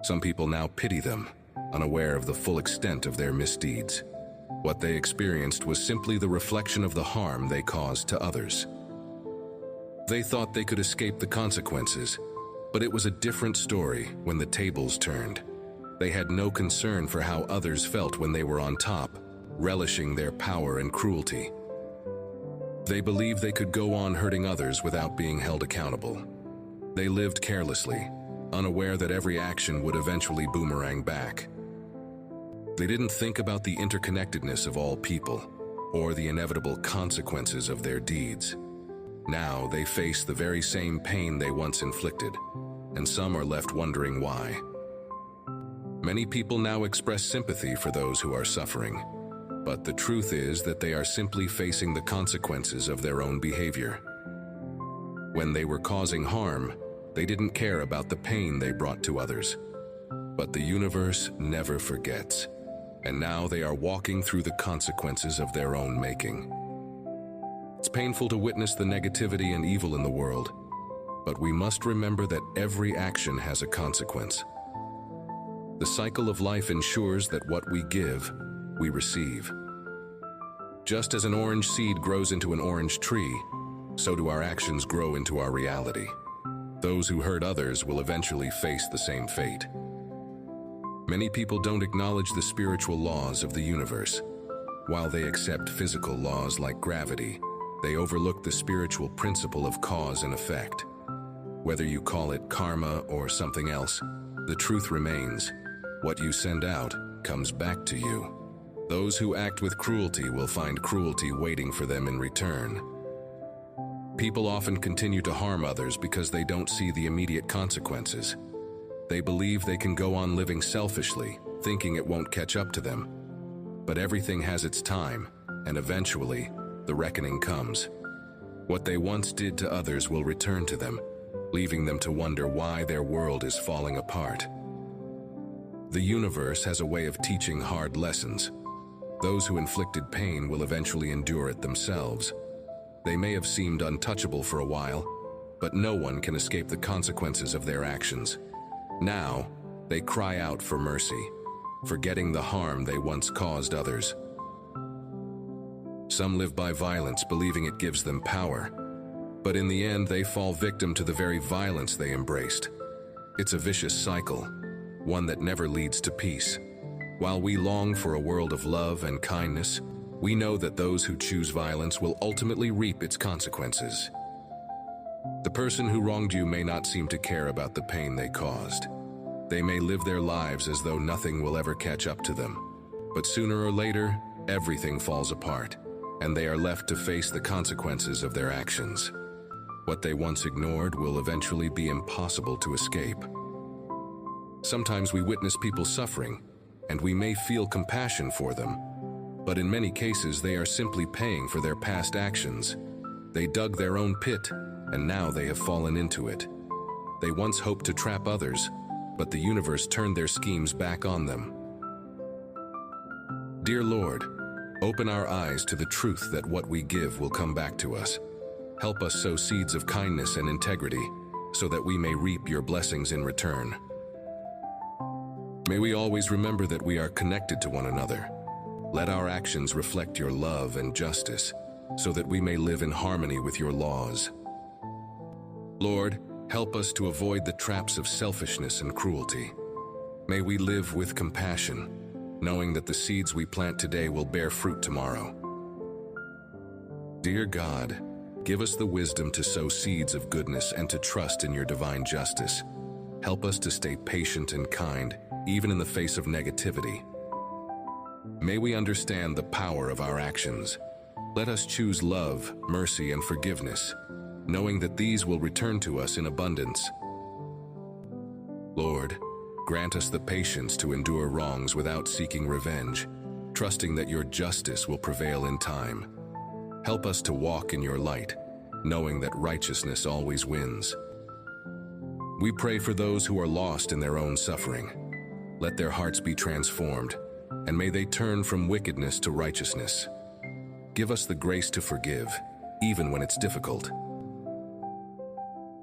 Some people now pity them, unaware of the full extent of their misdeeds. What they experienced was simply the reflection of the harm they caused to others. They thought they could escape the consequences, but it was a different story when the tables turned. They had no concern for how others felt when they were on top, relishing their power and cruelty. They believed they could go on hurting others without being held accountable. They lived carelessly, unaware that every action would eventually boomerang back. They didn't think about the interconnectedness of all people, or the inevitable consequences of their deeds. Now they face the very same pain they once inflicted, and some are left wondering why. Many people now express sympathy for those who are suffering, but the truth is that they are simply facing the consequences of their own behavior. When they were causing harm, they didn't care about the pain they brought to others. But the universe never forgets, and now they are walking through the consequences of their own making. It's painful to witness the negativity and evil in the world, but we must remember that every action has a consequence. The cycle of life ensures that what we give, we receive. Just as an orange seed grows into an orange tree, so do our actions grow into our reality. Those who hurt others will eventually face the same fate. Many people don't acknowledge the spiritual laws of the universe. While they accept physical laws like gravity, they overlook the spiritual principle of cause and effect. Whether you call it karma or something else, the truth remains. What you send out comes back to you. Those who act with cruelty will find cruelty waiting for them in return. People often continue to harm others because they don't see the immediate consequences. They believe they can go on living selfishly, thinking it won't catch up to them. But everything has its time, and eventually, the reckoning comes. What they once did to others will return to them, leaving them to wonder why their world is falling apart. The universe has a way of teaching hard lessons. Those who inflicted pain will eventually endure it themselves. They may have seemed untouchable for a while, but no one can escape the consequences of their actions. Now, they cry out for mercy, forgetting the harm they once caused others. Some live by violence, believing it gives them power, but in the end they fall victim to the very violence they embraced. It's a vicious cycle, one that never leads to peace. While we long for a world of love and kindness, we know that those who choose violence will ultimately reap its consequences. The person who wronged you may not seem to care about the pain they caused. They may live their lives as though nothing will ever catch up to them. But sooner or later, everything falls apart, and they are left to face the consequences of their actions. What they once ignored will eventually be impossible to escape. Sometimes we witness people suffering, and we may feel compassion for them. But in many cases, they are simply paying for their past actions. They dug their own pit, and now they have fallen into it. They once hoped to trap others, but the universe turned their schemes back on them. Dear Lord, open our eyes to the truth that what we give will come back to us. Help us sow seeds of kindness and integrity, so that we may reap your blessings in return. May we always remember that we are connected to one another. Let our actions reflect your love and justice, so that we may live in harmony with your laws. Lord, help us to avoid the traps of selfishness and cruelty. May we live with compassion, knowing that the seeds we plant today will bear fruit tomorrow. Dear God, give us the wisdom to sow seeds of goodness and to trust in your divine justice. Help us to stay patient and kind, even in the face of negativity. May we understand the power of our actions. Let us choose love, mercy, and forgiveness, knowing that these will return to us in abundance. Lord, grant us the patience to endure wrongs without seeking revenge, trusting that your justice will prevail in time. Help us to walk in your light, knowing that righteousness always wins. We pray for those who are lost in their own suffering. Let their hearts be transformed, and may they turn from wickedness to righteousness. Give us the grace to forgive, even when it's difficult.